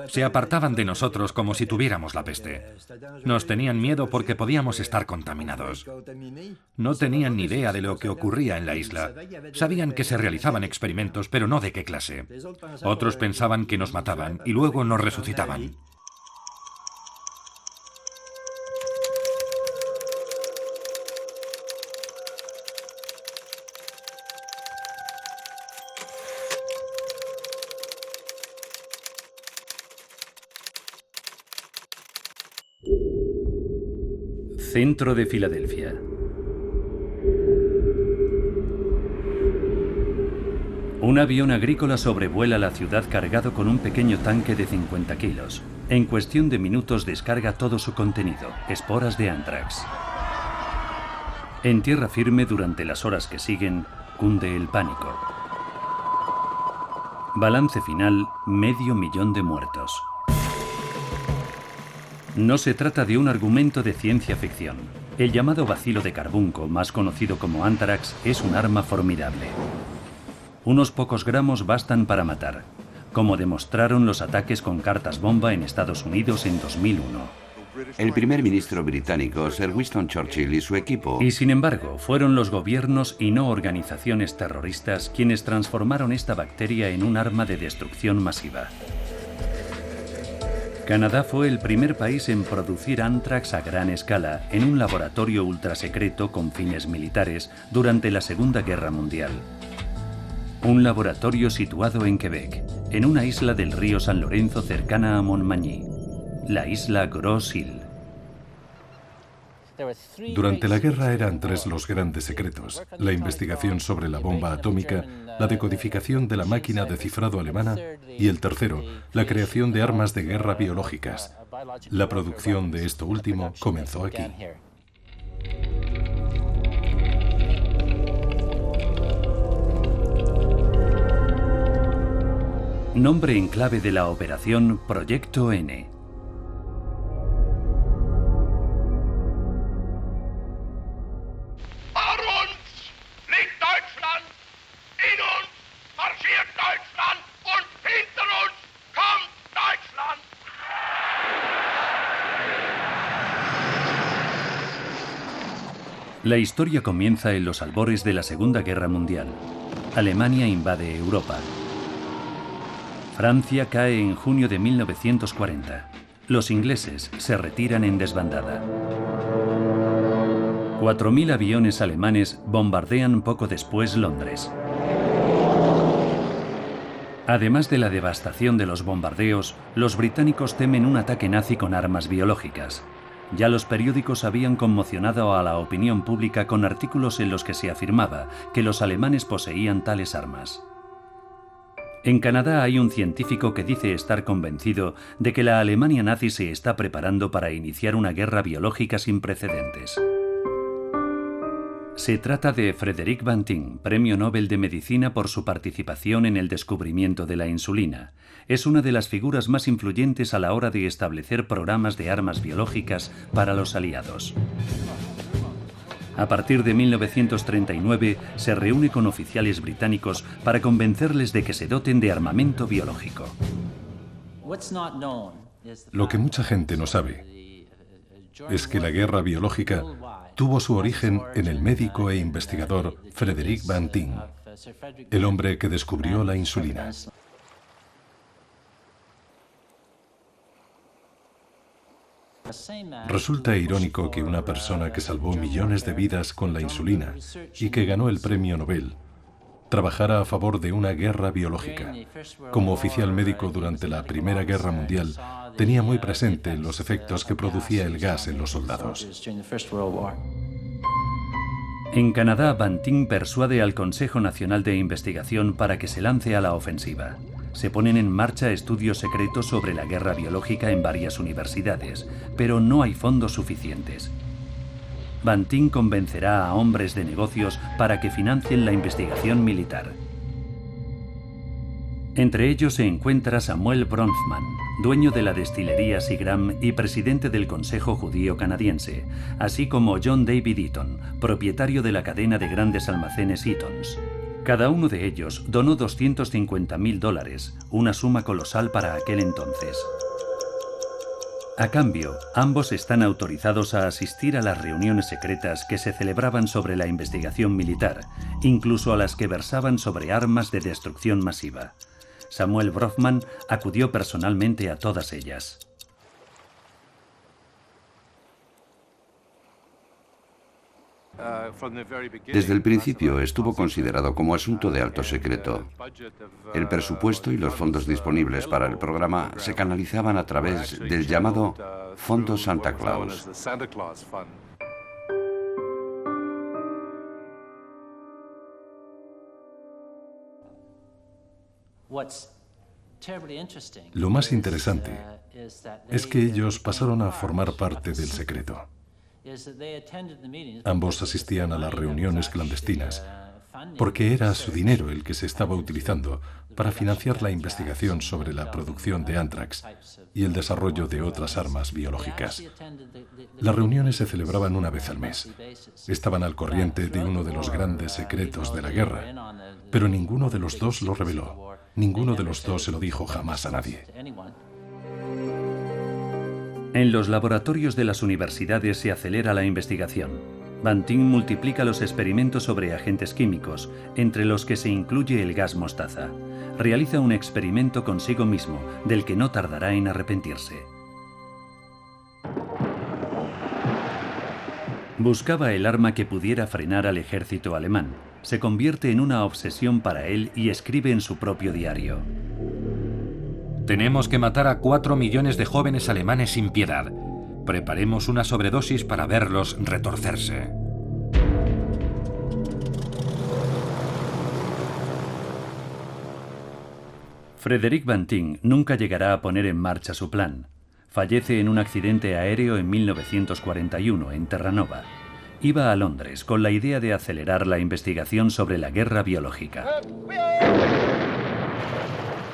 Se apartaban de nosotros como si tuviéramos la peste. Nos tenían miedo porque podíamos estar contaminados. No tenían ni idea de lo que ocurría en la isla. Sabían que se realizaban experimentos, pero no de qué clase. Otros pensaban que nos mataban y luego nos resucitaban. Centro de Filadelfia. Un avión agrícola sobrevuela la ciudad cargado con un pequeño tanque de 50 kilos. En cuestión de minutos descarga todo su contenido, esporas de ántrax. En tierra firme, durante las horas que siguen, cunde el pánico. Balance final: 500.000 de muertos. No se trata de un argumento de ciencia ficción. El llamado bacilo de carbunco, más conocido como ántrax, es un arma formidable. Unos pocos gramos bastan para matar, como demostraron los ataques con cartas bomba en Estados Unidos en 2001. El primer ministro británico, Sir Winston Churchill, y su equipo... Y sin embargo, fueron los gobiernos y no organizaciones terroristas quienes transformaron esta bacteria en un arma de destrucción masiva. Canadá fue el primer país en producir ántrax a gran escala en un laboratorio ultrasecreto con fines militares durante la Segunda Guerra Mundial. Un laboratorio situado en Quebec, en una isla del río San Lorenzo cercana a Montmagny, la isla Gros-Île. Durante la guerra eran tres los grandes secretos: la investigación sobre la bomba atómica, la decodificación de la máquina de cifrado alemana y el tercero, la creación de armas de guerra biológicas. La producción de esto último comenzó aquí. Nombre en clave de la operación: Proyecto N. La historia comienza en los albores de la Segunda Guerra Mundial. Alemania invade Europa. Francia cae en junio de 1940. Los ingleses se retiran en desbandada. 4.000 aviones alemanes bombardean poco después Londres. Además de la devastación de los bombardeos, los británicos temen un ataque nazi con armas biológicas. Ya los periódicos habían conmocionado a la opinión pública con artículos en los que se afirmaba que los alemanes poseían tales armas. En Canadá hay un científico que dice estar convencido de que la Alemania nazi se está preparando para iniciar una guerra biológica sin precedentes. Se trata de Frederick Banting, Premio Nobel de Medicina por su participación en el descubrimiento de la insulina. Es una de las figuras más influyentes a la hora de establecer programas de armas biológicas para los aliados. A partir de 1939 se reúne con oficiales británicos para convencerles de que se doten de armamento biológico. Lo que mucha gente no sabe es que la guerra biológica tuvo su origen en el médico e investigador Frederick Banting, el hombre que descubrió la insulina. Resulta irónico que una persona que salvó millones de vidas con la insulina y que ganó el premio Nobel trabajara a favor de una guerra biológica. Como oficial médico durante la Primera Guerra Mundial, tenía muy presente los efectos que producía el gas en los soldados. En Canadá, Banting persuade al Consejo Nacional de Investigación para que se lance a la ofensiva. Se ponen en marcha estudios secretos sobre la guerra biológica en varias universidades, pero no hay fondos suficientes. Banting convencerá a hombres de negocios para que financien la investigación militar. Entre ellos se encuentra Samuel Bronfman, dueño de la destilería Seagram y presidente del Consejo Judío Canadiense, así como John David Eaton, propietario de la cadena de grandes almacenes Eaton's. Cada uno de ellos donó $250.000, una suma colosal para aquel entonces. A cambio, ambos están autorizados a asistir a las reuniones secretas que se celebraban sobre la investigación militar, incluso a las que versaban sobre armas de destrucción masiva. Samuel Brofman acudió personalmente a todas ellas. Desde el principio estuvo considerado como asunto de alto secreto. El presupuesto y los fondos disponibles para el programa se canalizaban a través del llamado Fondo Santa Claus. Lo más interesante es que ellos pasaron a formar parte del secreto. Ambos asistían a las reuniones clandestinas porque era su dinero el que se estaba utilizando para financiar la investigación sobre la producción de Anthrax y el desarrollo de otras armas biológicas. Las reuniones se celebraban una vez al mes. Estaban al corriente de uno de los grandes secretos de la guerra, pero ninguno de los dos lo reveló. Ninguno de los dos se lo dijo jamás a nadie. En los laboratorios de las universidades se acelera la investigación. Banting multiplica los experimentos sobre agentes químicos, entre los que se incluye el gas mostaza. Realiza un experimento consigo mismo, del que no tardará en arrepentirse. Buscaba el arma que pudiera frenar al ejército alemán. Se convierte en una obsesión para él y escribe en su propio diario: Tenemos que matar a 4 millones de jóvenes alemanes sin piedad. Preparemos una sobredosis para verlos retorcerse. Frederick Banting nunca llegará a poner en marcha su plan. Fallece en un accidente aéreo en 1941 en Terranova. Iba a Londres con la idea de acelerar la investigación sobre la guerra biológica.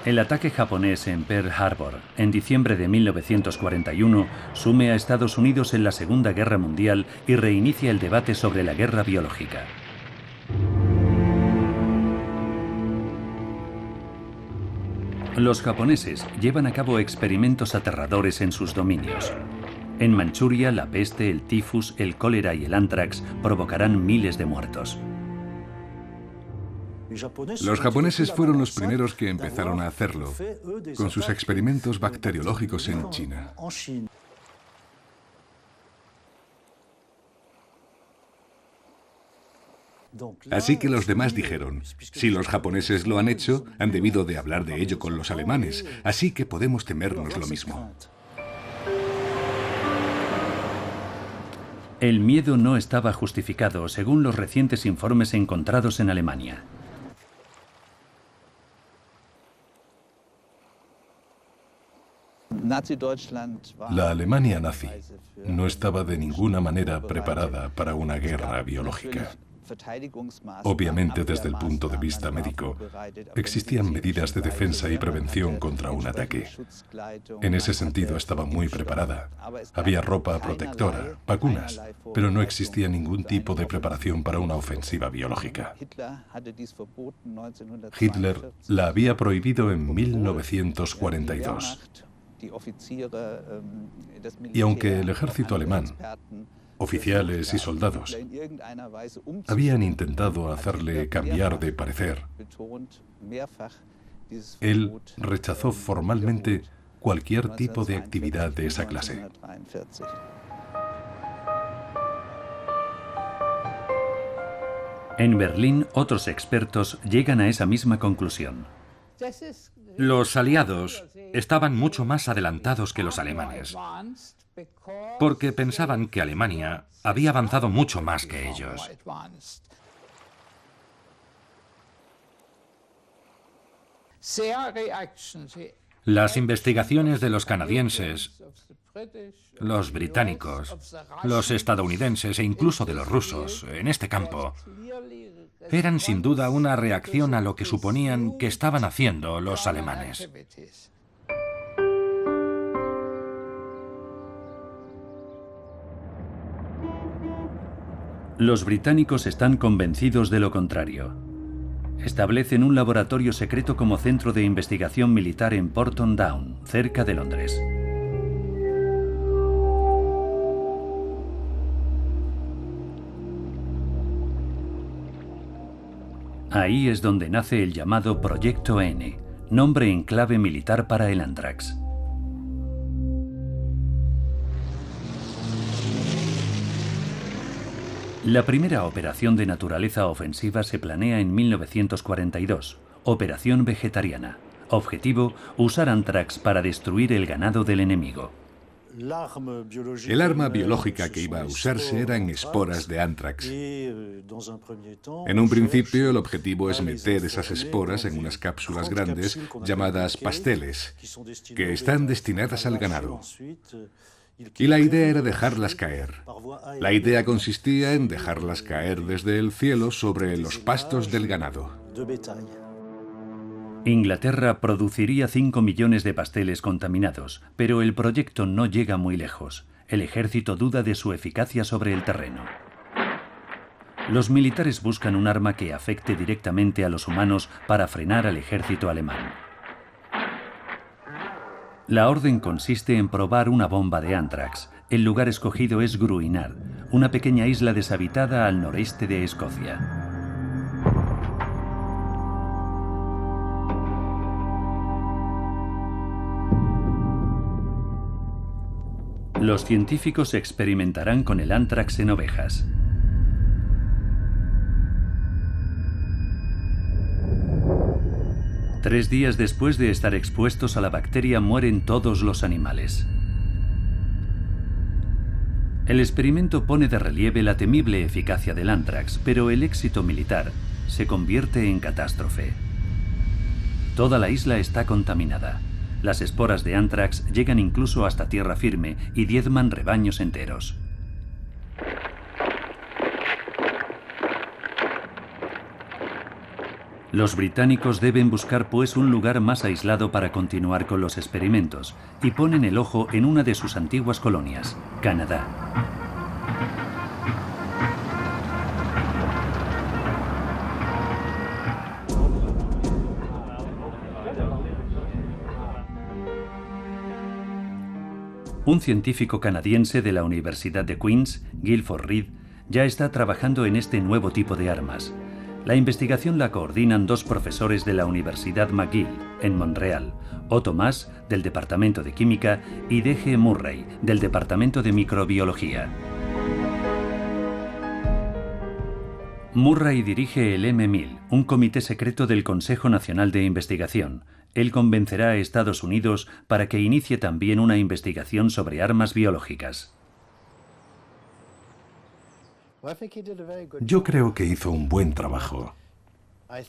El ataque japonés en Pearl Harbor, en diciembre de 1941, sume a Estados Unidos en la Segunda Guerra Mundial y reinicia el debate sobre la guerra biológica. Los japoneses llevan a cabo experimentos aterradores en sus dominios. En Manchuria, la peste, el tifus, el cólera y el anthrax provocarán miles de muertos. Los japoneses fueron los primeros que empezaron a hacerlo, con sus experimentos bacteriológicos en China. Así que los demás dijeron, si los japoneses lo han hecho, han debido de hablar de ello con los alemanes, así que podemos temernos lo mismo. El miedo no estaba justificado, según los recientes informes encontrados en Alemania. La Alemania nazi no estaba de ninguna manera preparada para una guerra biológica. Obviamente, desde el punto de vista médico, existían medidas de defensa y prevención contra un ataque. En ese sentido, estaba muy preparada. Había ropa protectora, vacunas, pero no existía ningún tipo de preparación para una ofensiva biológica. Hitler la había prohibido en 1942. Y aunque el ejército alemán, oficiales y soldados, habían intentado hacerle cambiar de parecer, él rechazó formalmente cualquier tipo de actividad de esa clase. En Berlín, otros expertos llegan a esa misma conclusión. Los aliados estaban mucho más adelantados que los alemanes, porque pensaban que Alemania había avanzado mucho más que ellos. Las investigaciones de los canadienses, los británicos, los estadounidenses e incluso de los rusos en este campo eran sin duda una reacción a lo que suponían que estaban haciendo los alemanes. Los británicos están convencidos de lo contrario. Establecen un laboratorio secreto como centro de investigación militar en Porton Down, cerca de Londres. Ahí es donde nace el llamado Proyecto N, nombre en clave militar para el ántrax. La primera operación de naturaleza ofensiva se planea en 1942, Operación Vegetariana. Objetivo, usar ántrax para destruir el ganado del enemigo. El arma biológica que iba a usarse eran esporas de ántrax. En un principio, el objetivo es meter esas esporas en unas cápsulas grandes llamadas pasteles, que están destinadas al ganado. Y la idea era dejarlas caer. La idea consistía en dejarlas caer desde el cielo sobre los pastos del ganado. Inglaterra produciría 5 millones de pasteles contaminados, pero el proyecto no llega muy lejos. El ejército duda de su eficacia sobre el terreno. Los militares buscan un arma que afecte directamente a los humanos para frenar al ejército alemán. La orden consiste en probar una bomba de ántrax. El lugar escogido es Gruinard, una pequeña isla deshabitada al noreste de Escocia. Los científicos experimentarán con el ántrax en ovejas. Tres días después de estar expuestos a la bacteria mueren todos los animales. El experimento pone de relieve la temible eficacia del ántrax, pero el éxito militar se convierte en catástrofe. Toda la isla está contaminada. Las esporas de ántrax llegan incluso hasta tierra firme y diezman rebaños enteros. Los británicos deben buscar pues un lugar más aislado para continuar con los experimentos y ponen el ojo en una de sus antiguas colonias, Canadá. Un científico canadiense de la Universidad de Queen's, Guilford Reed, ya está trabajando en este nuevo tipo de armas. La investigación la coordinan dos profesores de la Universidad McGill, en Montreal, Otto Maas, del Departamento de Química, y D.G. Murray, del Departamento de Microbiología. Murray dirige el M1000, un comité secreto del Consejo Nacional de Investigación. Él convencerá a Estados Unidos para que inicie también una investigación sobre armas biológicas. Yo creo que hizo un buen trabajo.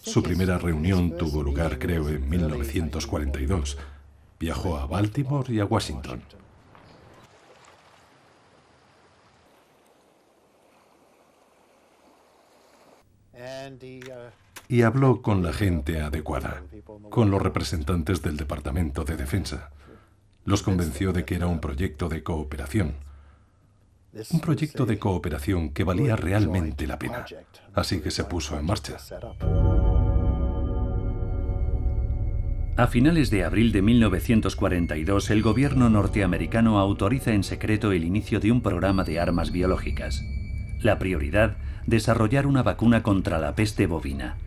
Su primera reunión tuvo lugar, creo, en 1942. Viajó a Baltimore y a Washington. Y habló con la gente adecuada, con los representantes del Departamento de Defensa. Los convenció de que era un proyecto de cooperación. Un proyecto de cooperación que valía realmente la pena. Así que se puso en marcha. A finales de abril de 1942, el gobierno norteamericano autoriza en secreto el inicio de un programa de armas biológicas. La prioridad, desarrollar una vacuna contra la peste bovina.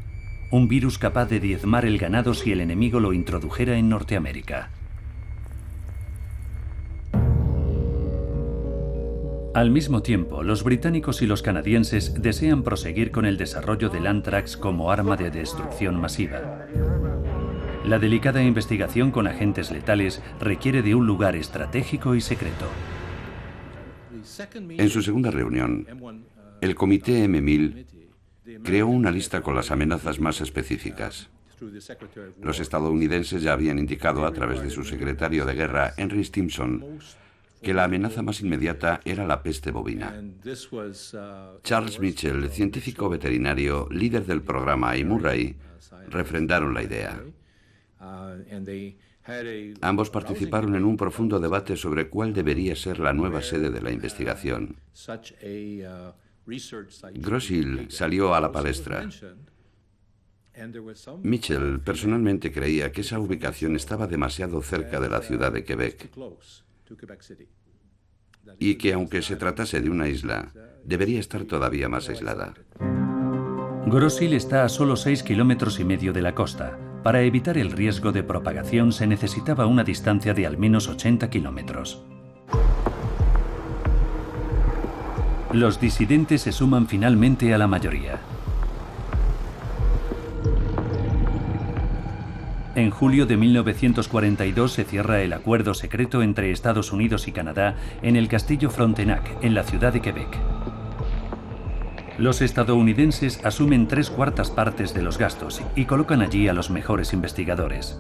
Un virus capaz de diezmar el ganado si el enemigo lo introdujera en Norteamérica. Al mismo tiempo, los británicos y los canadienses desean proseguir con el desarrollo del ántrax como arma de destrucción masiva. La delicada investigación con agentes letales requiere de un lugar estratégico y secreto. En su segunda reunión, el Comité M1000 creó una lista con las amenazas más específicas. Los estadounidenses ya habían indicado a través de su secretario de guerra, Henry Stimson, que la amenaza más inmediata era la peste bovina. Charles Mitchell, científico veterinario, líder del programa, y Murray refrendaron la idea. Ambos participaron en un profundo debate sobre cuál debería ser la nueva sede de la investigación. Grossill salió a la palestra Mitchell personalmente creía que esa ubicación estaba demasiado cerca de la ciudad de Quebec y que aunque se tratase de una isla, debería estar todavía más aislada. Gros Isle está a solo 6,5 kilómetros de la costa. Para evitar el riesgo de propagación se necesitaba una distancia de al menos 80 kilómetros. Los disidentes se suman finalmente a la mayoría. En julio de 1942 se cierra el acuerdo secreto entre Estados Unidos y Canadá en el Castillo Frontenac, en la ciudad de Quebec. Los estadounidenses asumen 3/4 partes de los gastos y colocan allí a los mejores investigadores.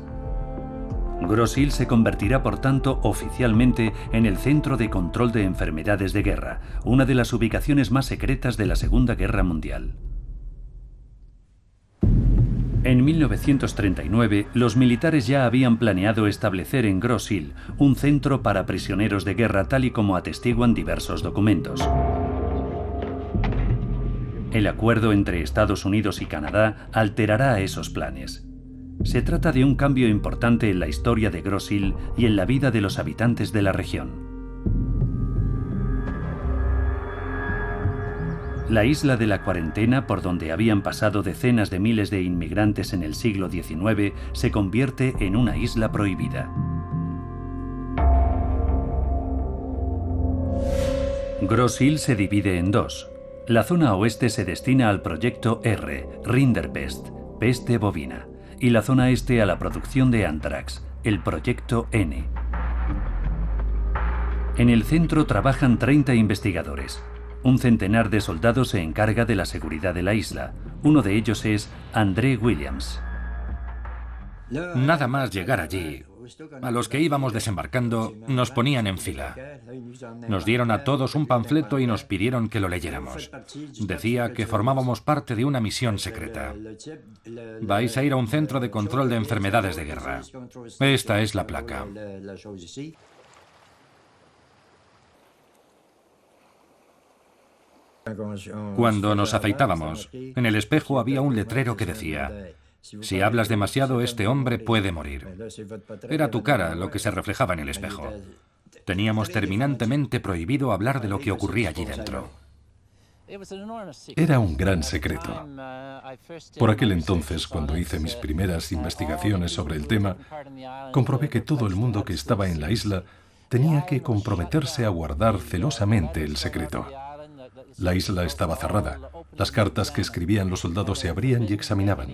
Gros Isle se convertirá, por tanto, oficialmente en el Centro de Control de Enfermedades de Guerra, una de las ubicaciones más secretas de la Segunda Guerra Mundial. En 1939, los militares ya habían planeado establecer en Gros Isle un centro para prisioneros de guerra, tal y como atestiguan diversos documentos. El acuerdo entre Estados Unidos y Canadá alterará esos planes. Se trata de un cambio importante en la historia de Gros Isle y en la vida de los habitantes de la región. La isla de la Cuarentena, por donde habían pasado decenas de miles de inmigrantes en el siglo XIX, se convierte en una isla prohibida. Gros Isle se divide en dos. La zona oeste se destina al proyecto R, Rinderpest, peste bovina, y la zona este a la producción de Anthrax, el proyecto N. En el centro trabajan 30 investigadores. Un centenar de soldados se encarga de la seguridad de la isla. Uno de ellos es André Williams. Nada más llegar allí, a los que íbamos desembarcando nos ponían en fila. Nos dieron a todos un panfleto y nos pidieron que lo leyéramos. Decía que formábamos parte de una misión secreta. Vais a ir a un centro de control de enfermedades de guerra. Esta es la placa. Cuando nos afeitábamos, en el espejo había un letrero que decía: si hablas demasiado, este hombre puede morir. Era tu cara lo que se reflejaba en el espejo. Teníamos terminantemente prohibido hablar de lo que ocurría allí dentro. Era un gran secreto. Por aquel entonces, cuando hice mis primeras investigaciones sobre el tema, comprobé que todo el mundo que estaba en la isla tenía que comprometerse a guardar celosamente el secreto. La isla estaba cerrada. Las cartas que escribían los soldados se abrían y examinaban.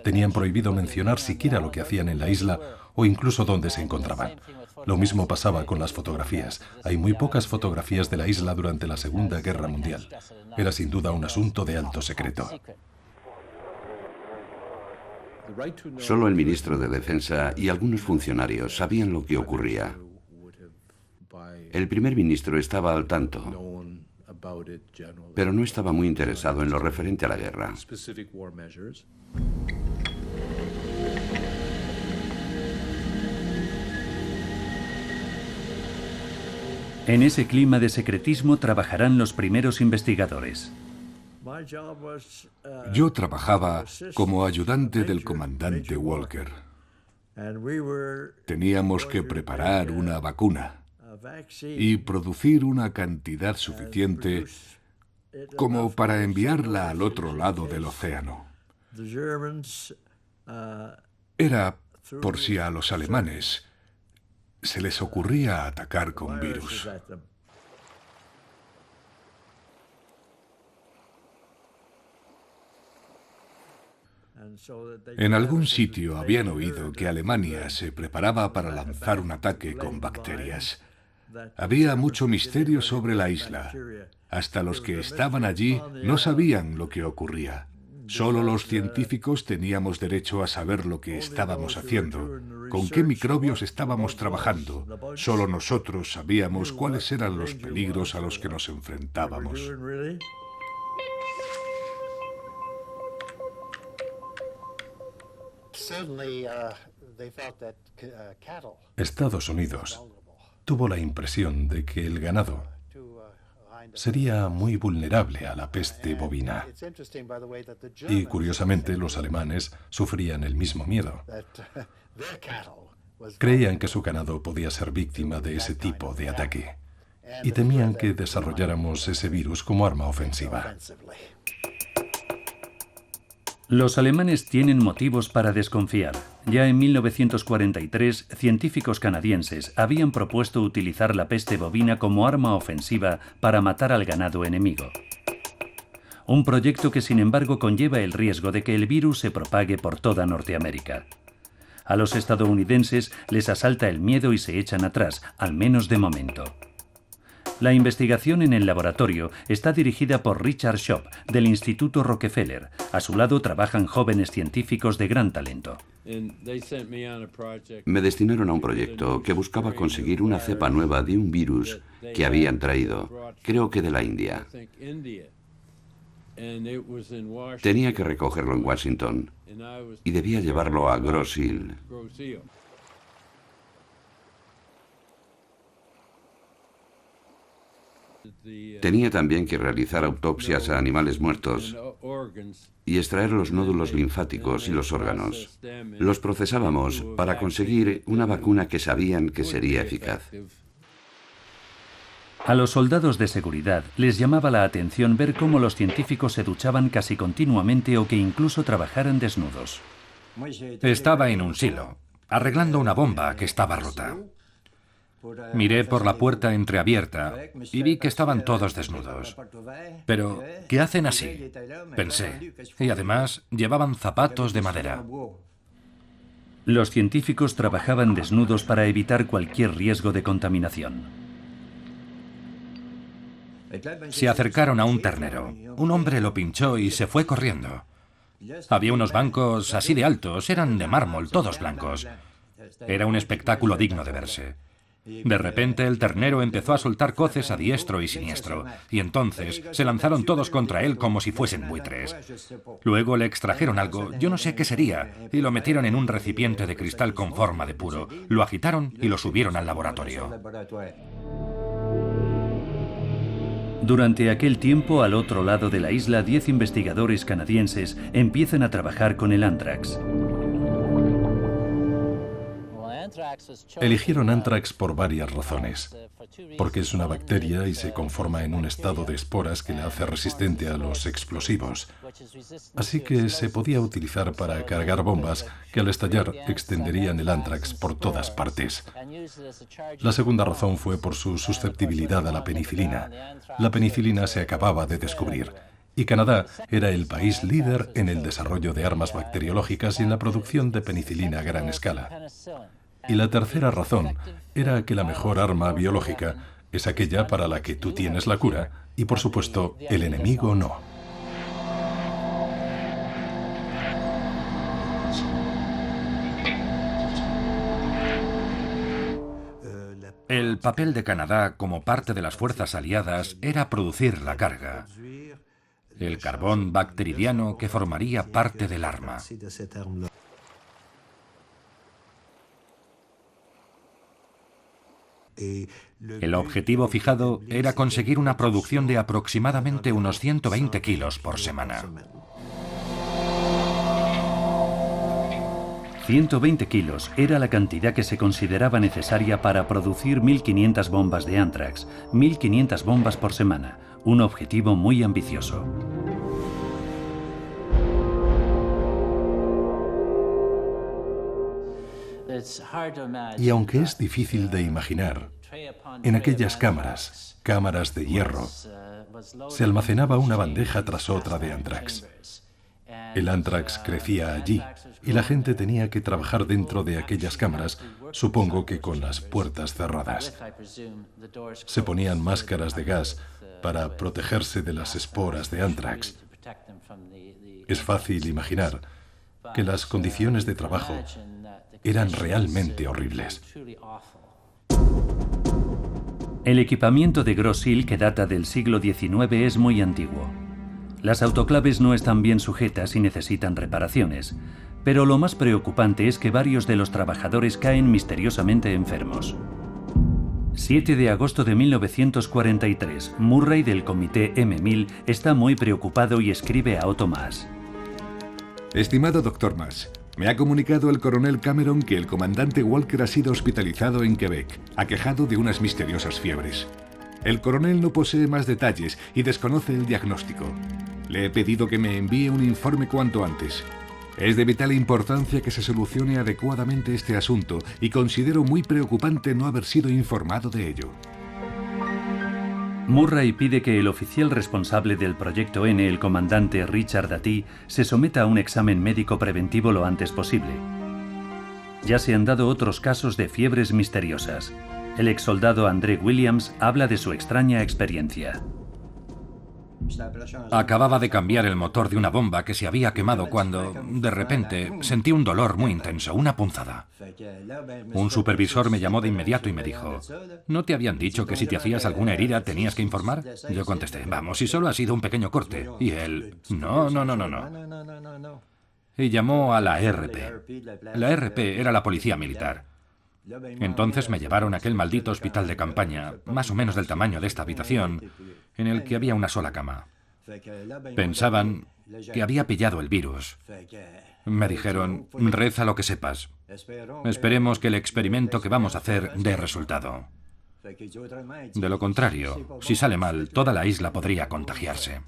Tenían prohibido mencionar siquiera lo que hacían en la isla o incluso dónde se encontraban. Lo mismo pasaba con las fotografías. Hay muy pocas fotografías de la isla durante la Segunda Guerra Mundial. Era sin duda un asunto de alto secreto. Solo el ministro de Defensa y algunos funcionarios sabían lo que ocurría. El primer ministro estaba al tanto, pero no estaba muy interesado en lo referente a la guerra. En ese clima de secretismo trabajarán los primeros investigadores. Yo trabajaba como ayudante del comandante Walker. Teníamos que preparar una vacuna y producir una cantidad suficiente como para enviarla al otro lado del océano. Era por si a los alemanes se les ocurría atacar con virus. En algún sitio habían oído que Alemania se preparaba para lanzar un ataque con bacterias. Había mucho misterio sobre la isla. Hasta los que estaban allí no sabían lo que ocurría. Solo los científicos teníamos derecho a saber lo que estábamos haciendo, con qué microbios estábamos trabajando. Solo nosotros sabíamos cuáles eran los peligros a los que nos enfrentábamos. Estados Unidos tuvo la impresión de que el ganado sería muy vulnerable a la peste bovina. Y curiosamente, los alemanes sufrían el mismo miedo. Creían que su ganado podía ser víctima de ese tipo de ataque y temían que desarrolláramos ese virus como arma ofensiva. Los alemanes tienen motivos para desconfiar. Ya en 1943, científicos canadienses habían propuesto utilizar la peste bovina como arma ofensiva para matar al ganado enemigo. Un proyecto que, sin embargo, conlleva el riesgo de que el virus se propague por toda Norteamérica. A los estadounidenses les asalta el miedo y se echan atrás, al menos de momento. La investigación en el laboratorio está dirigida por Richard Shop, del Instituto Rockefeller. A su lado trabajan jóvenes científicos de gran talento. Me destinaron a un proyecto que buscaba conseguir una cepa nueva de un virus que habían traído, creo que de la India. Tenía que recogerlo en Washington y debía llevarlo a Grosse Ile. Tenía también que realizar autopsias a animales muertos y extraer los nódulos linfáticos y los órganos. Los procesábamos para conseguir una vacuna que sabían que sería eficaz. A los soldados de seguridad les llamaba la atención ver cómo los científicos se duchaban casi continuamente o que incluso trabajaran desnudos. Estaba en un silo, arreglando una bomba que estaba rota. Miré por la puerta entreabierta y vi que estaban todos desnudos. Pero, ¿qué hacen así?, pensé. Y además, llevaban zapatos de madera. Los científicos trabajaban desnudos para evitar cualquier riesgo de contaminación. Se acercaron a un ternero. Un hombre lo pinchó y se fue corriendo. Había unos bancos así de altos, eran de mármol, todos blancos. Era un espectáculo digno de verse. De repente el ternero empezó a soltar coces a diestro y siniestro, y entonces se lanzaron todos contra él como si fuesen buitres. Luego le extrajeron algo, yo no sé qué sería, y lo metieron en un recipiente de cristal con forma de puro, lo agitaron y lo subieron al laboratorio. Durante aquel tiempo, al otro lado de la isla, 10 investigadores canadienses empiezan a trabajar con el ántrax. Eligieron anthrax por varias razones. Porque es una bacteria y se conforma en un estado de esporas que la hace resistente a los explosivos. Así que se podía utilizar para cargar bombas que al estallar extenderían el anthrax por todas partes. La segunda razón fue por su susceptibilidad a la penicilina. La penicilina se acababa de descubrir. Y Canadá era el país líder en el desarrollo de armas bacteriológicas y en la producción de penicilina a gran escala. Y la tercera razón era que la mejor arma biológica es aquella para la que tú tienes la cura y, por supuesto, el enemigo no. El papel de Canadá como parte de las fuerzas aliadas era producir la carga, el carbón bacteridiano que formaría parte del arma. El objetivo fijado era conseguir una producción de aproximadamente unos 120 kilos por semana. 120 kilos era la cantidad que se consideraba necesaria para producir 1.500 bombas de anthrax, 1.500 bombas por semana, un objetivo muy ambicioso. Y aunque es difícil de imaginar, en aquellas cámaras de hierro, se almacenaba una bandeja tras otra de anthrax. El anthrax crecía allí y la gente tenía que trabajar dentro de aquellas cámaras, supongo que con las puertas cerradas. Se ponían máscaras de gas para protegerse de las esporas de anthrax. Es fácil imaginar que las condiciones de trabajo eran realmente horribles. El equipamiento de Grosse Ile, que data del siglo XIX, es muy antiguo. Las autoclaves no están bien sujetas y necesitan reparaciones, pero lo más preocupante es que varios de los trabajadores caen misteriosamente enfermos. 7 de agosto de 1943, Murray del comité M1000 está muy preocupado y escribe a Otto Maass. Estimado Dr. Maass, me ha comunicado el coronel Cameron que el comandante Walker ha sido hospitalizado en Quebec, aquejado de unas misteriosas fiebres. El coronel no posee más detalles y desconoce el diagnóstico. Le he pedido que me envíe un informe cuanto antes. Es de vital importancia que se solucione adecuadamente este asunto y considero muy preocupante no haber sido informado de ello. Murray pide que el oficial responsable del Proyecto N, el comandante Richard Dati, se someta a un examen médico preventivo lo antes posible. Ya se han dado otros casos de fiebres misteriosas. El exsoldado André Williams habla de su extraña experiencia. Acababa de cambiar el motor de una bomba que se había quemado cuando, de repente, sentí un dolor muy intenso, una punzada. Un supervisor me llamó de inmediato y me dijo: ¿no te habían dicho que si te hacías alguna herida tenías que informar? Yo contesté: vamos, si solo ha sido un pequeño corte. Y él: no. Y llamó a la RP. La RP era la policía militar. Entonces me llevaron a aquel maldito hospital de campaña, más o menos del tamaño de esta habitación, en el que había una sola cama. Pensaban que había pillado el virus. Me dijeron: reza lo que sepas. Esperemos que el experimento que vamos a hacer dé resultado. De lo contrario, si sale mal, toda la isla podría contagiarse.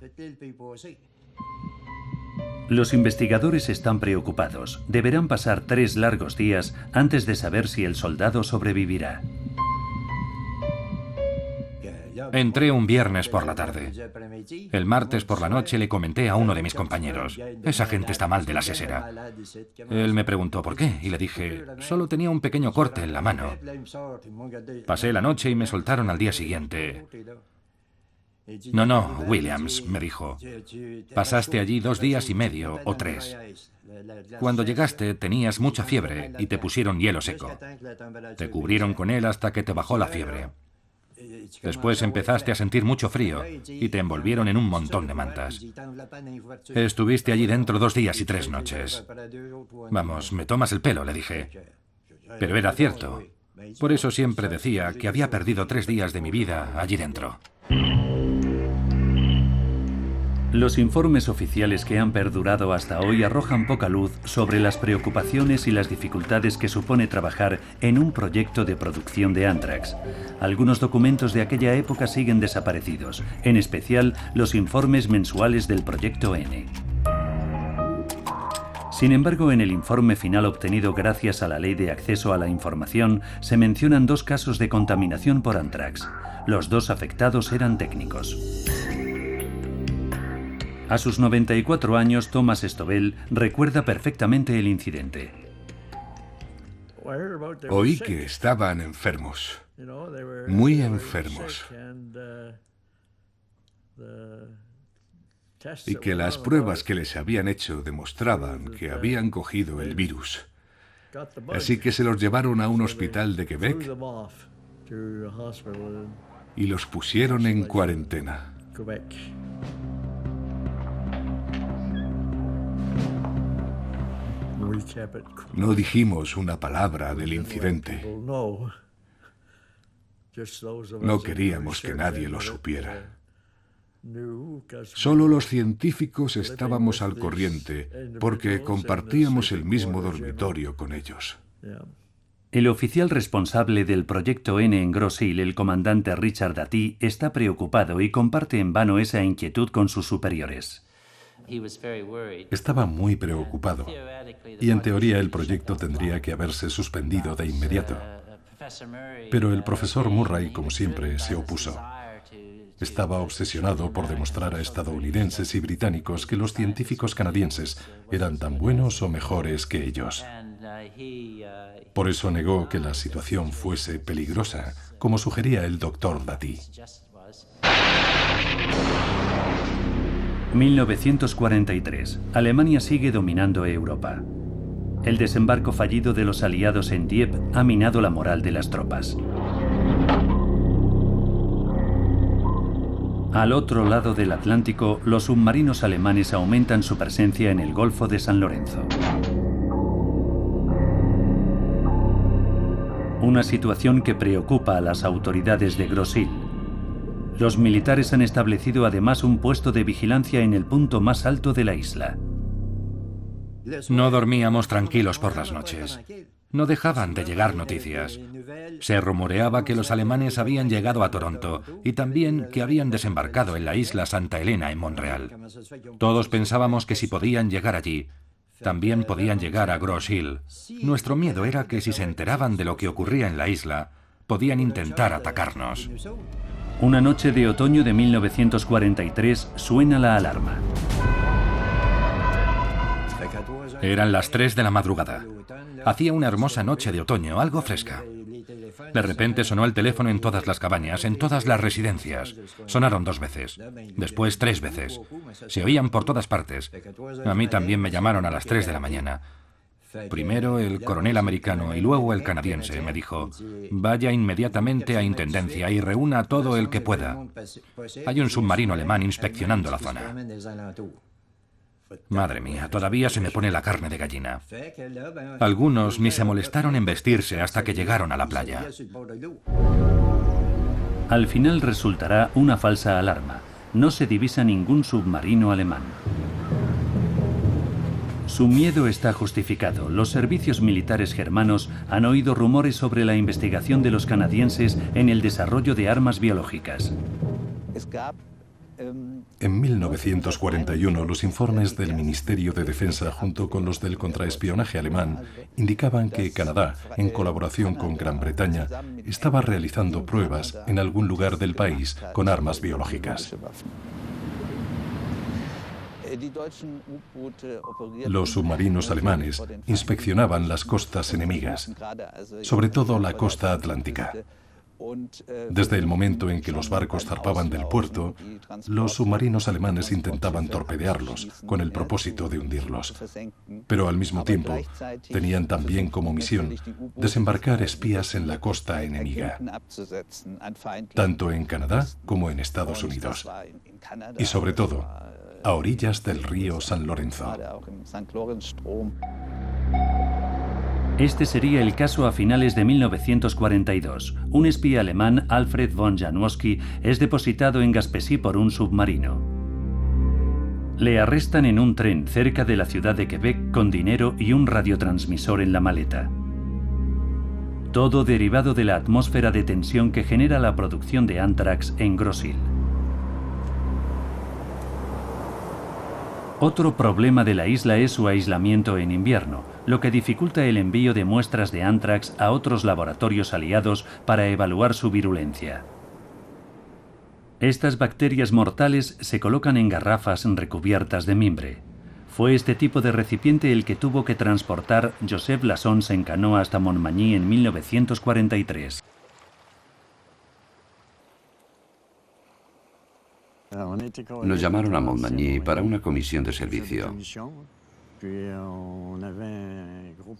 Los investigadores están preocupados. Deberán pasar 3 largos días antes de saber si el soldado sobrevivirá. Entré un viernes por la tarde. El martes por la noche le comenté a uno de mis compañeros: esa gente está mal de la sesera. Él me preguntó por qué y le dije: solo tenía un pequeño corte en la mano. Pasé la noche y me soltaron al día siguiente. No, Williams, me dijo. Pasaste allí 2 días y medio o 3. Cuando llegaste tenías mucha fiebre y te pusieron hielo seco. Te cubrieron con él hasta que te bajó la fiebre. Después empezaste a sentir mucho frío y te envolvieron en un montón de mantas. Estuviste allí dentro 2 días y 3 noches. Vamos, me tomas el pelo, le dije. Pero era cierto. Por eso siempre decía que había perdido 3 días de mi vida allí dentro. Los informes oficiales que han perdurado hasta hoy arrojan poca luz sobre las preocupaciones y las dificultades que supone trabajar en un proyecto de producción de Anthrax. Algunos documentos de aquella época siguen desaparecidos, en especial los informes mensuales del Proyecto N. Sin embargo, en el informe final obtenido gracias a la Ley de Acceso a la Información, se mencionan 2 casos de contaminación por Anthrax. Los 2 afectados eran técnicos. A sus 94 años, Thomas Stovell recuerda perfectamente el incidente. Oí que estaban enfermos, muy enfermos, y que las pruebas que les habían hecho demostraban que habían cogido el virus. Así que se los llevaron a un hospital de Quebec y los pusieron en cuarentena. No dijimos una palabra del incidente. No queríamos que nadie lo supiera. Solo los científicos estábamos al corriente porque compartíamos el mismo dormitorio con ellos. El oficial responsable del Proyecto N en Grosse Ile, el comandante Richard Dati, está preocupado y comparte en vano esa inquietud con sus superiores. Estaba muy preocupado y en teoría el proyecto tendría que haberse suspendido de inmediato. Pero el profesor Murray, como siempre, se opuso. Estaba obsesionado por demostrar a estadounidenses y británicos que los científicos canadienses eran tan buenos o mejores que ellos. Por eso negó que la situación fuese peligrosa, como sugería el doctor Dati. 1943. Alemania sigue dominando Europa. El desembarco fallido de los aliados en Dieppe ha minado la moral de las tropas. Al otro lado del Atlántico, los submarinos alemanes aumentan su presencia en el Golfo de San Lorenzo. Una situación que preocupa a las autoridades de Gros-Île. Los militares han establecido además un puesto de vigilancia en el punto más alto de la isla. No dormíamos tranquilos por las noches. No dejaban de llegar noticias. Se rumoreaba que los alemanes habían llegado a Toronto y también que habían desembarcado en la isla Santa Elena en Montreal. Todos pensábamos que si podían llegar allí, también podían llegar a Gros-Île. Nuestro miedo era que si se enteraban de lo que ocurría en la isla, podían intentar atacarnos. Una noche de otoño de 1943 suena la alarma. Eran las 3 de la madrugada. Hacía una hermosa noche de otoño, algo fresca. De repente sonó el teléfono en todas las cabañas, en todas las residencias. Sonaron 2 veces, después 3 veces. Se oían por todas partes. A mí también me llamaron a las 3 de la mañana. Primero el coronel americano y luego el canadiense me dijo: vaya inmediatamente a Intendencia y reúna a todo el que pueda. Hay un submarino alemán inspeccionando la zona. Madre mía, todavía se me pone la carne de gallina. Algunos ni se molestaron en vestirse hasta que llegaron a la playa. Al final resultará una falsa alarma. No se divisa ningún submarino alemán. Su miedo está justificado. Los servicios militares germanos han oído rumores sobre la investigación de los canadienses en el desarrollo de armas biológicas. En 1941, los informes del Ministerio de Defensa junto con los del contraespionaje alemán indicaban que Canadá, en colaboración con Gran Bretaña, estaba realizando pruebas en algún lugar del país con armas biológicas. Los submarinos alemanes inspeccionaban las costas enemigas, sobre todo la costa atlántica. Desde el momento en que los barcos zarpaban del puerto, los submarinos alemanes intentaban torpedearlos con el propósito de hundirlos. Pero al mismo tiempo, tenían también como misión desembarcar espías en la costa enemiga, tanto en Canadá como en Estados Unidos. Y sobre todo, a orillas del río San Lorenzo. Este sería el caso a finales de 1942. Un espía alemán, Alfred von Janowski, es depositado en Gaspésy por un submarino. Le arrestan en un tren cerca de la ciudad de Quebec con dinero y un radiotransmisor en la maleta. Todo derivado de la atmósfera de tensión que genera la producción de Anthrax en Gros-Île. Otro problema de la isla es su aislamiento en invierno, lo que dificulta el envío de muestras de Anthrax a otros laboratorios aliados para evaluar su virulencia. Estas bacterias mortales se colocan en garrafas recubiertas de mimbre. Fue este tipo de recipiente el que tuvo que transportar Joseph Lassons en canoa hasta Montmagny en 1943. Nos llamaron a Montmagny para una comisión de servicio.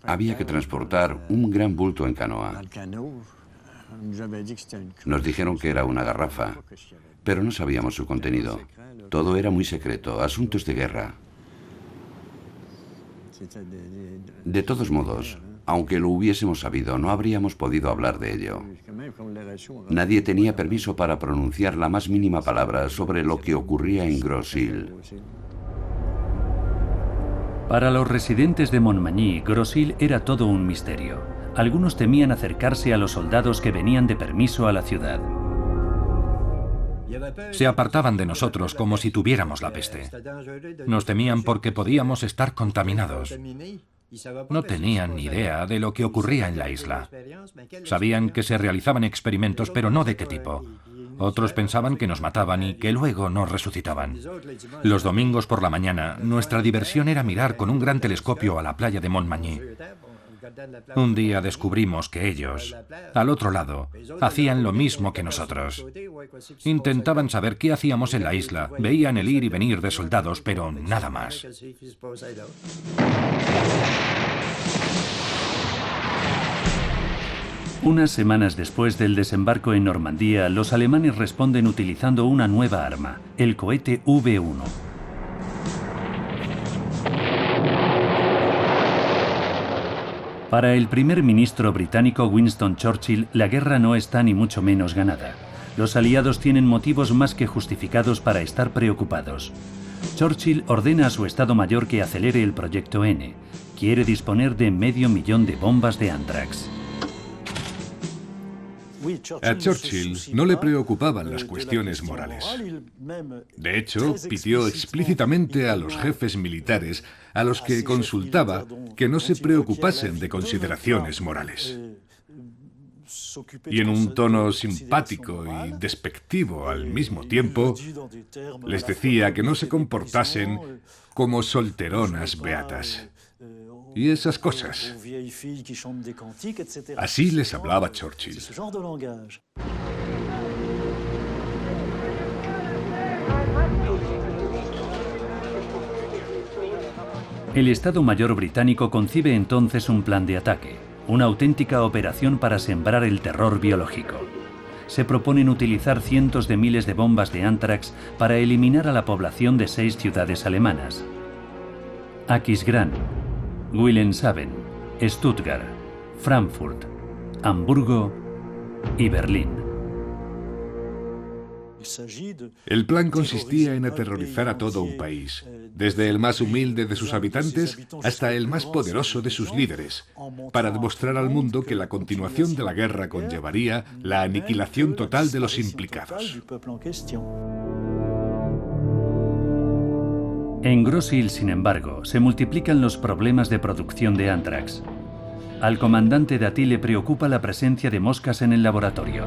Había que transportar un gran bulto en canoa. Nos dijeron que era una garrafa, pero no sabíamos su contenido. Todo era muy secreto, asuntos de guerra. De todos modos, aunque lo hubiésemos sabido, no habríamos podido hablar de ello. Nadie tenía permiso para pronunciar la más mínima palabra sobre lo que ocurría en Gros-Île. Para los residentes de Montmagny, Gros-Île era todo un misterio. Algunos temían acercarse a los soldados que venían de permiso a la ciudad. Se apartaban de nosotros como si tuviéramos la peste. Nos temían porque podíamos estar contaminados. No tenían ni idea de lo que ocurría en la isla. Sabían que se realizaban experimentos, pero no de qué tipo. Otros pensaban que nos mataban y que luego nos resucitaban. Los domingos por la mañana, nuestra diversión era mirar con un gran telescopio a la playa de Montmagny. Un día descubrimos que ellos, al otro lado, hacían lo mismo que nosotros. Intentaban saber qué hacíamos en la isla, veían el ir y venir de soldados, pero nada más. Unas semanas después del desembarco en Normandía, los alemanes responden utilizando una nueva arma, el cohete V-1. Para el primer ministro británico Winston Churchill, la guerra no está ni mucho menos ganada. Los aliados tienen motivos más que justificados para estar preocupados. Churchill ordena a su Estado Mayor que acelere el Proyecto N. Quiere disponer de 500.000 de bombas de Anthrax. A Churchill no le preocupaban las cuestiones morales. De hecho, pidió explícitamente a los jefes militares a los que consultaba que no se preocupasen de consideraciones morales. Y en un tono simpático y despectivo al mismo tiempo, les decía que no se comportasen como solteronas beatas. Y esas cosas. Así les hablaba Churchill. El Estado Mayor británico concibe entonces un plan de ataque, una auténtica operación para sembrar el terror biológico. Se proponen utilizar cientos de miles de bombas de Anthrax para eliminar a la población de 6 ciudades alemanas: Aquisgrán, Wilhelmshaven, Stuttgart, Frankfurt, Hamburgo y Berlín. El plan consistía en aterrorizar a todo un país, desde el más humilde de sus habitantes hasta el más poderoso de sus líderes, para demostrar al mundo que la continuación de la guerra conllevaría la aniquilación total de los implicados. En Gross-Ile, sin embargo, se multiplican los problemas de producción de Anthrax. Al comandante Dati le preocupa la presencia de moscas en el laboratorio.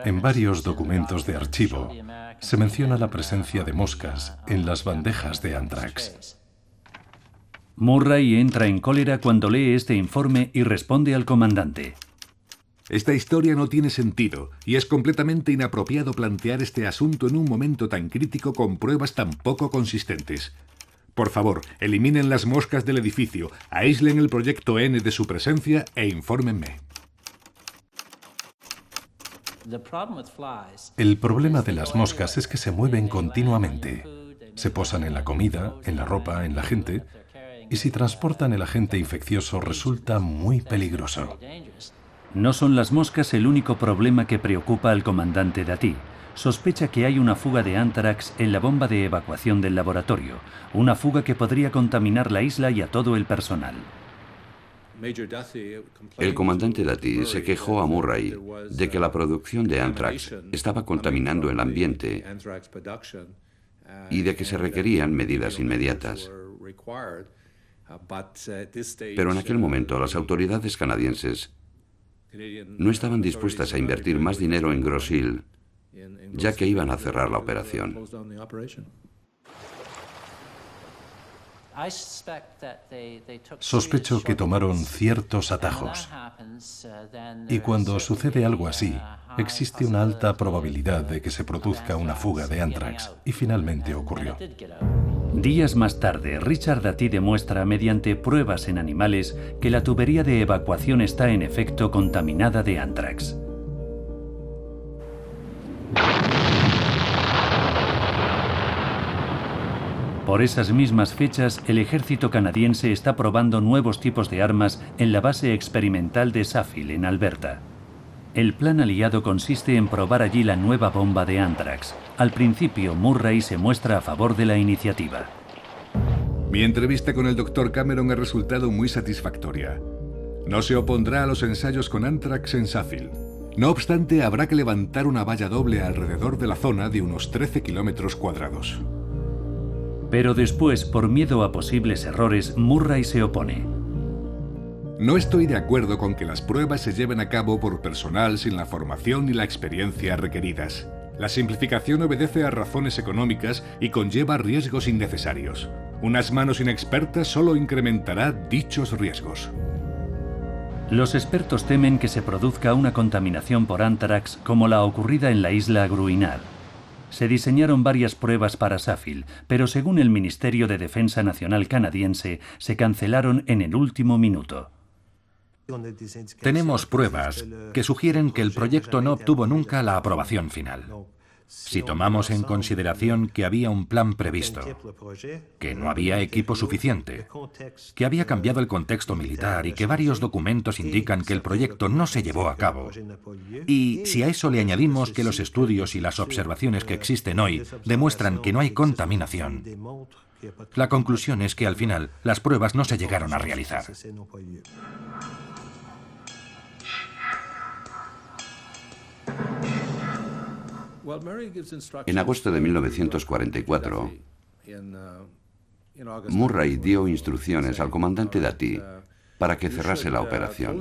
En varios documentos de archivo se menciona la presencia de moscas en las bandejas de Anthrax. Murray entra en cólera cuando lee este informe y responde al comandante: Esta historia no tiene sentido y es completamente inapropiado plantear este asunto en un momento tan crítico con pruebas tan poco consistentes. Por favor, eliminen las moscas del edificio, aíslen el Proyecto N de su presencia e infórmenme. El problema de las moscas es que se mueven continuamente. Se posan en la comida, en la ropa, en la gente, y si transportan el agente infeccioso resulta muy peligroso. No son las moscas el único problema que preocupa al comandante Dati. Sospecha que hay una fuga de Anthrax en la bomba de evacuación del laboratorio, una fuga que podría contaminar la isla y a todo el personal. El comandante Dati se quejó a Murray de que la producción de Anthrax estaba contaminando el ambiente y de que se requerían medidas inmediatas. Pero en aquel momento las autoridades canadienses no estaban dispuestas a invertir más dinero en Gross-Ile, ya que iban a cerrar la operación. Sospecho que tomaron ciertos atajos. Y cuando sucede algo así, existe una alta probabilidad de que se produzca una fuga de Anthrax, y finalmente ocurrió. Días más tarde, Richard Dati demuestra mediante pruebas en animales que la tubería de evacuación está en efecto contaminada de Anthrax. Por esas mismas fechas, el ejército canadiense está probando nuevos tipos de armas en la base experimental de Suffield, en Alberta. El plan aliado consiste en probar allí la nueva bomba de Anthrax. Al principio, Murray se muestra a favor de la iniciativa. Mi entrevista con el Dr. Cameron ha resultado muy satisfactoria. No se opondrá a los ensayos con Anthrax en Suffield. No obstante, habrá que levantar una valla doble alrededor de la zona de unos 13 kilómetros cuadrados. Pero después, por miedo a posibles errores, Murray se opone. No estoy de acuerdo con que las pruebas se lleven a cabo por personal sin la formación ni la experiencia requeridas. La simplificación obedece a razones económicas y conlleva riesgos innecesarios. Unas manos inexpertas solo incrementará dichos riesgos. Los expertos temen que se produzca una contaminación por Anthrax como la ocurrida en la isla Gruinard. Se diseñaron varias pruebas para Suffield, pero según el Ministerio de Defensa Nacional canadiense, se cancelaron en el último minuto. Tenemos pruebas que sugieren que el proyecto no obtuvo nunca la aprobación final. si tomamos en consideración que había un plan previsto, que no había equipo suficiente, que había cambiado el contexto militar y que varios documentos indican que el proyecto no se llevó a cabo. Y si a eso le añadimos que los estudios y las observaciones que existen hoy demuestran que no hay contaminación, la conclusión es que al final las pruebas no se llegaron a realizar. En agosto de 1944, Murray dio instrucciones al comandante Dati para que cerrase la operación,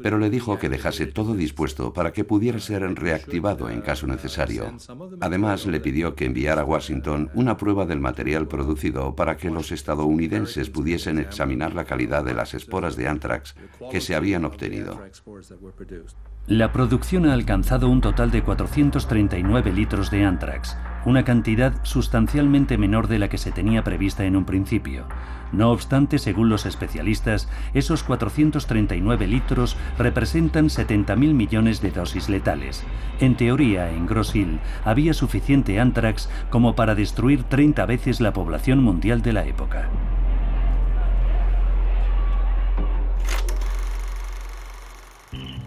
pero le dijo que dejase todo dispuesto para que pudiera ser reactivado en caso necesario. Además, le pidió que enviara a Washington una prueba del material producido para que los estadounidenses pudiesen examinar la calidad de las esporas de anthrax que se habían obtenido. La producción ha alcanzado un total de 439 litros de anthrax, una cantidad sustancialmente menor de la que se tenía prevista en un principio. No obstante, según los especialistas, esos 439 litros representan 70.000 millones de dosis letales. En teoría, en Grosse Ile había suficiente anthrax como para destruir 30 veces la población mundial de la época.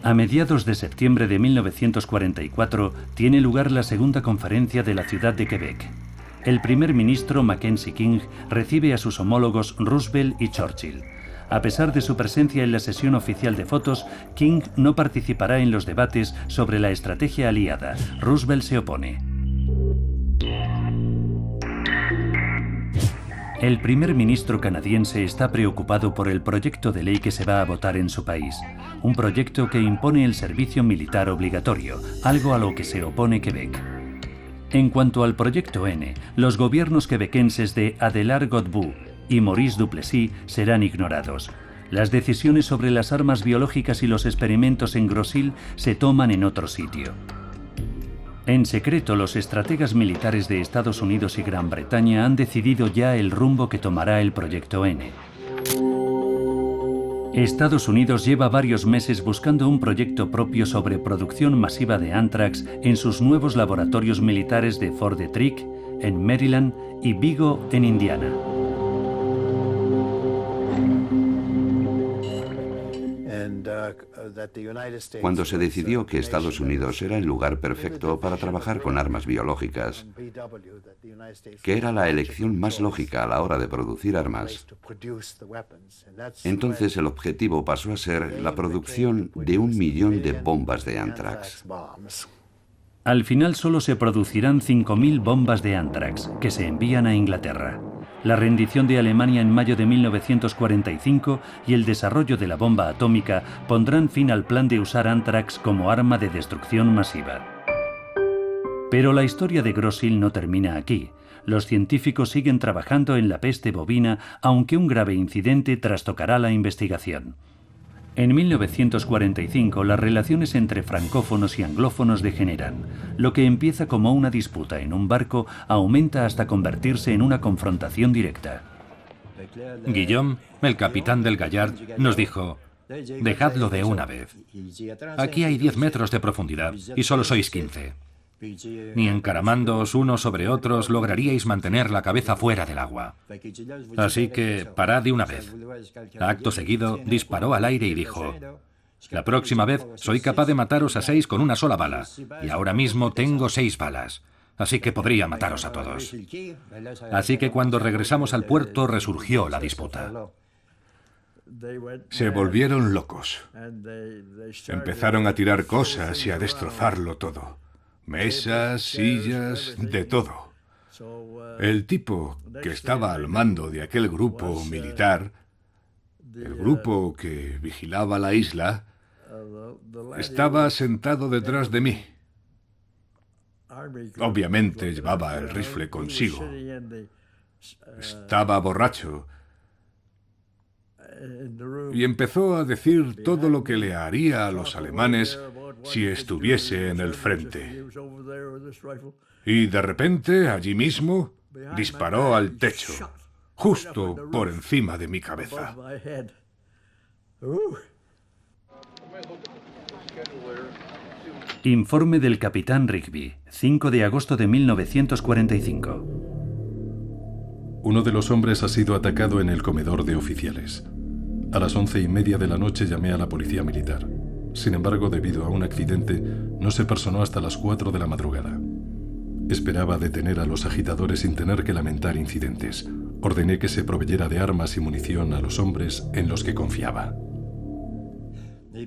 A mediados de septiembre de 1944 tiene lugar la segunda conferencia de la ciudad de Quebec. El primer ministro Mackenzie King recibe a sus homólogos Roosevelt y Churchill. A pesar de su presencia en la sesión oficial de fotos, King no participará en los debates sobre la estrategia aliada. Roosevelt se opone. El primer ministro canadiense está preocupado por el proyecto de ley que se va a votar en su país. Un proyecto que impone el servicio militar obligatorio, algo a lo que se opone Quebec. En cuanto al Proyecto N, los gobiernos quebequenses de Adélard Godbout y Maurice Duplessis serán ignorados. Las decisiones sobre las armas biológicas y los experimentos en Grosse Ile se toman en otro sitio. En secreto, los estrategas militares de Estados Unidos y Gran Bretaña han decidido ya el rumbo que tomará el Proyecto N. Estados Unidos lleva varios meses buscando un proyecto propio sobre producción masiva de anthrax en sus nuevos laboratorios militares de Fort Detrick, en Maryland, y Vigo, en Indiana. Cuando se decidió que Estados Unidos era el lugar perfecto para trabajar con armas biológicas, que era la elección más lógica a la hora de producir armas, entonces el objetivo pasó a ser la producción de 1 millón de bombas de anthrax. Al final solo se producirán 5.000 bombas de anthrax, que se envían a Inglaterra. La rendición de Alemania en mayo de 1945 y el desarrollo de la bomba atómica pondrán fin al plan de usar anthrax como arma de destrucción masiva. Pero la historia de Grosse Ile no termina aquí. Los científicos siguen trabajando en la peste bovina, aunque un grave incidente trastocará la investigación. En 1945, las relaciones entre francófonos y anglófonos degeneran. Lo que empieza como una disputa en un barco aumenta hasta convertirse en una confrontación directa. Guillaume, el capitán del Gallard, nos dijo: «Dejadlo de una vez. Aquí hay 10 metros de profundidad y solo sois 15. Ni encaramándoos unos sobre otros lograríais mantener la cabeza fuera del agua. Así que parad de una vez». Acto seguido, disparó al aire y dijo: «La próxima vez soy capaz de mataros a 6 con una sola bala, y ahora mismo tengo 6 balas. Así que podría mataros a todos». Así que cuando regresamos al puerto resurgió la disputa. Se volvieron locos. Empezaron a tirar cosas y a destrozarlo todo. Mesas, sillas, de todo. El tipo que estaba al mando de aquel grupo militar, el grupo que vigilaba la isla, estaba sentado detrás de mí. Obviamente llevaba el rifle consigo. Estaba borracho y empezó a decir todo lo que le haría a los alemanes si estuviese en el frente. Y de repente, allí mismo, disparó al techo, justo por encima de mi cabeza. Informe del capitán Rigby, 5 de agosto de 1945. Uno de los hombres ha sido atacado en el comedor de oficiales. A las 11:30 de la noche llamé a la policía militar. Sin embargo, debido a un accidente, no se personó hasta las 4 de la madrugada. Esperaba detener a los agitadores sin tener que lamentar incidentes. Ordené que se proveyera de armas y munición a los hombres en los que confiaba.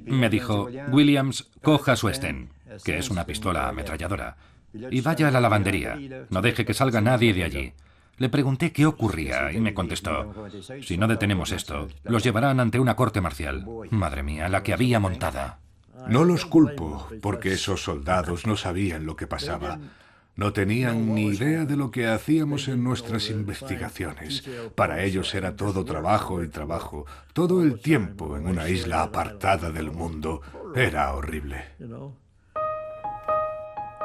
Me dijo, Williams, coja su Sten, que es una pistola ametralladora, y vaya a la lavandería. No deje que salga nadie de allí. Le pregunté qué ocurría y me contestó, si no detenemos esto, los llevarán ante una corte marcial. Madre mía, la que había montada. No los culpo, porque esos soldados no sabían lo que pasaba. No tenían ni idea de lo que hacíamos en nuestras investigaciones. Para ellos era todo trabajo y trabajo. Todo el tiempo en una isla apartada del mundo. Era horrible.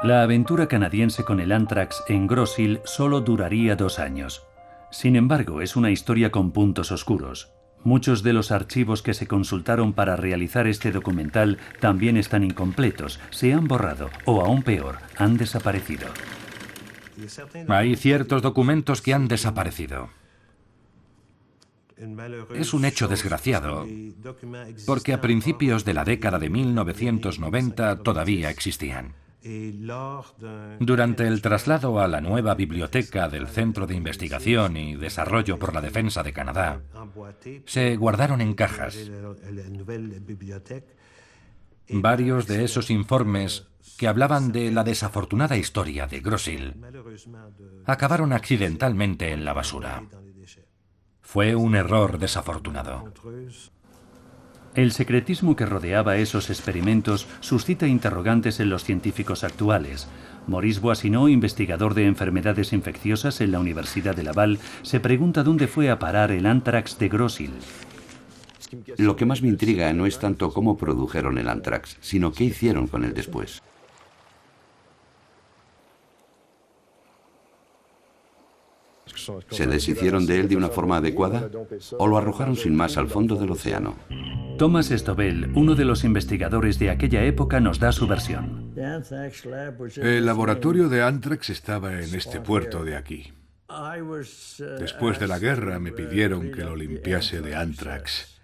La aventura canadiense con el Anthrax en Grosse Ile solo duraría 2 años. Sin embargo, es una historia con puntos oscuros. Muchos de los archivos que se consultaron para realizar este documental también están incompletos, se han borrado o, aún peor, han desaparecido. Hay ciertos documentos que han desaparecido. Es un hecho desgraciado, porque a principios de la década de 1990 todavía existían. Durante el traslado a la nueva biblioteca del Centro de Investigación y Desarrollo por la Defensa de Canadá, se guardaron en cajas varios de esos informes que hablaban de la desafortunada historia de Grosse Ile. Acabaron accidentalmente en la basura. Fue un error desafortunado. El secretismo que rodeaba esos experimentos suscita interrogantes en los científicos actuales. Maurice Boissineau, investigador de enfermedades infecciosas en la Universidad de Laval, se pregunta dónde fue a parar el Anthrax de Grosse Ile. Lo que más me intriga no es tanto cómo produjeron el Anthrax, sino qué hicieron con él después. ¿Se deshicieron de él de una forma adecuada o lo arrojaron sin más al fondo del océano? Thomas Stovell, uno de los investigadores de aquella época, nos da su versión. El laboratorio de Anthrax estaba en este puerto de aquí. Después de la guerra me pidieron que lo limpiase de Anthrax.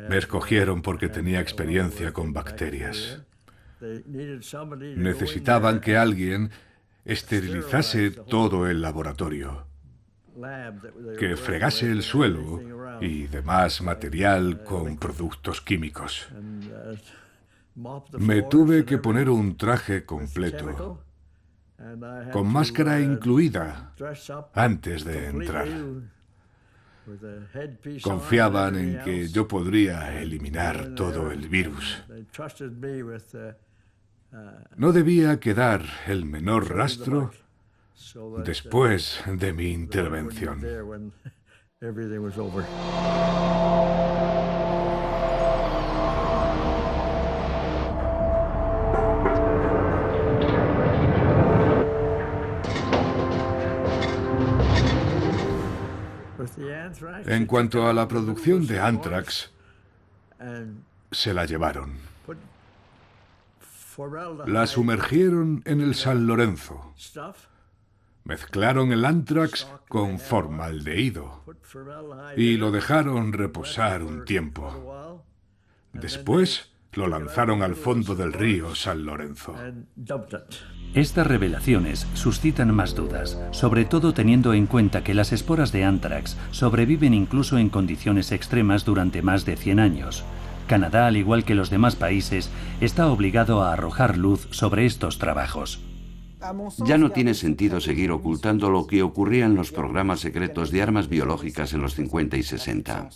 Me escogieron porque tenía experiencia con bacterias. Necesitaban que alguien esterilizase todo el laboratorio, que fregase el suelo y demás material con productos químicos. Me tuve que poner un traje completo, con máscara incluida, antes de entrar. Confiaban en que yo podría eliminar todo el virus. No debía quedar el menor rastro después de mi intervención. En cuanto a la producción de Anthrax, se la llevaron. La sumergieron en el San Lorenzo. Mezclaron el Anthrax con formaldehído y lo dejaron reposar un tiempo. Después lo lanzaron al fondo del río San Lorenzo. Estas revelaciones suscitan más dudas, sobre todo teniendo en cuenta que las esporas de Anthrax sobreviven incluso en condiciones extremas durante más de 100 años. Canadá, al igual que los demás países, está obligado a arrojar luz sobre estos trabajos. Ya no tiene sentido seguir ocultando lo que ocurría en los programas secretos de armas biológicas en los 50 y 60.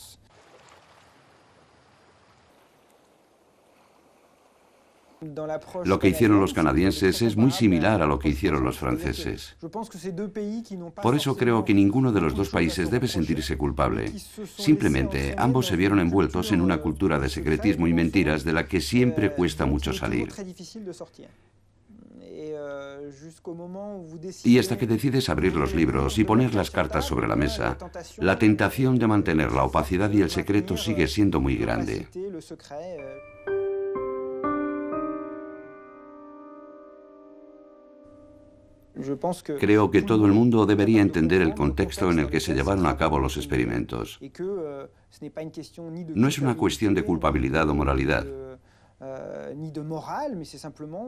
Lo que hicieron los canadienses es muy similar a lo que hicieron los franceses. Por eso creo que ninguno de los dos países debe sentirse culpable. Simplemente, ambos se vieron envueltos en una cultura de secretismo y mentiras de la que siempre cuesta mucho salir. Y hasta que decides abrir los libros y poner las cartas sobre la mesa, la tentación de mantener la opacidad y el secreto sigue siendo muy grande. Creo que todo el mundo debería entender el contexto en el que se llevaron a cabo los experimentos. No es una cuestión de culpabilidad o moralidad.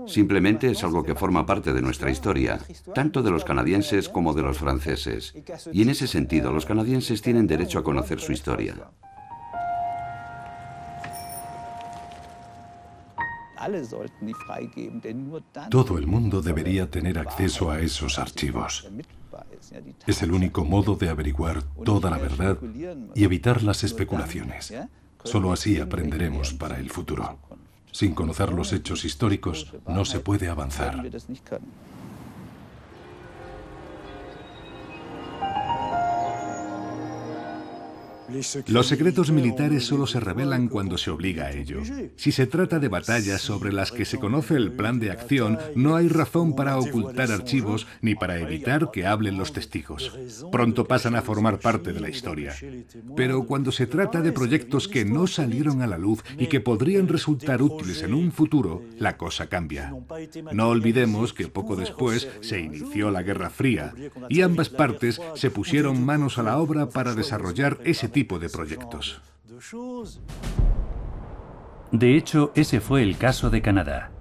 Simplemente es algo que forma parte de nuestra historia, tanto de los canadienses como de los franceses. Y en ese sentido, los canadienses tienen derecho a conocer su historia. Todo el mundo debería tener acceso a esos archivos. Es el único modo de averiguar toda la verdad y evitar las especulaciones. Solo así aprenderemos para el futuro. Sin conocer los hechos históricos, no se puede avanzar. Los secretos militares solo se revelan cuando se obliga a ello. Si se trata de batallas sobre las que se conoce el plan de acción, no hay razón para ocultar archivos ni para evitar que hablen los testigos. Pronto pasan a formar parte de la historia. Pero cuando se trata de proyectos que no salieron a la luz y que podrían resultar útiles en un futuro, la cosa cambia. No olvidemos que poco después se inició la Guerra Fría y ambas partes se pusieron manos a la obra para desarrollar ese tipo de proyectos. De hecho, ese fue el caso de Canadá.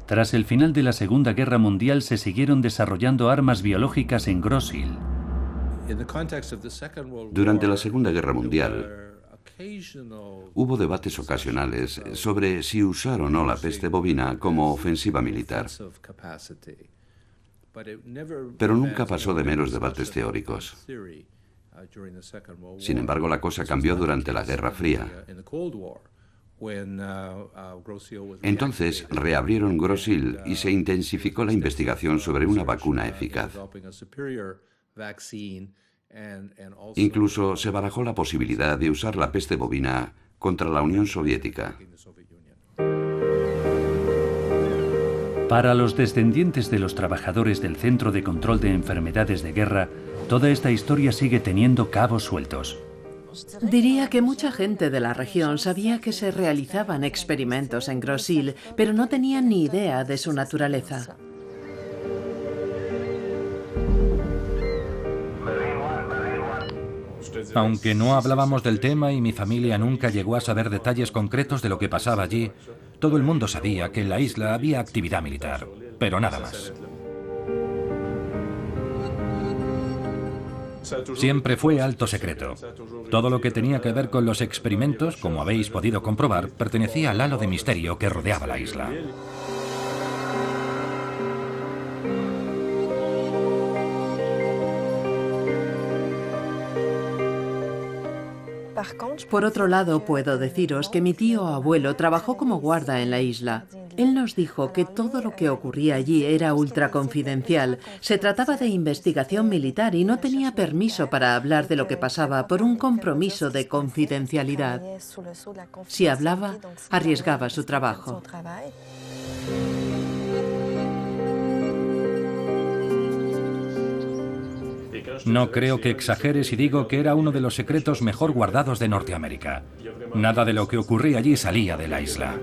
Tras el final de la Segunda Guerra Mundial se siguieron desarrollando armas biológicas en Gros Isle. Durante la Segunda Guerra Mundial, hubo debates ocasionales sobre si usar o no la peste bovina como ofensiva militar. Pero nunca pasó de meros debates teóricos. Sin embargo, la cosa cambió durante la Guerra Fría. Entonces reabrieron Gros Isle y se intensificó la investigación sobre una vacuna eficaz. Incluso se barajó la posibilidad de usar la peste bovina contra la Unión Soviética. Para los descendientes de los trabajadores del Centro de Control de Enfermedades de Guerra, toda esta historia sigue teniendo cabos sueltos. Diría que mucha gente de la región sabía que se realizaban experimentos en Gros Isle, pero no tenían ni idea de su naturaleza. Aunque no hablábamos del tema y mi familia nunca llegó a saber detalles concretos de lo que pasaba allí, todo el mundo sabía que en la isla había actividad militar, pero nada más. Siempre fue alto secreto. Todo lo que tenía que ver con los experimentos, como habéis podido comprobar, pertenecía al halo de misterio que rodeaba la isla. Por otro lado, puedo deciros que mi tío abuelo trabajó como guarda en la isla. Él nos dijo que todo lo que ocurría allí era ultraconfidencial. Se trataba de investigación militar y no tenía permiso para hablar de lo que pasaba por un compromiso de confidencialidad. Si hablaba, arriesgaba su trabajo. No creo que exagere si digo que era uno de los secretos mejor guardados de Norteamérica. Nada de lo que ocurría allí salía de la isla.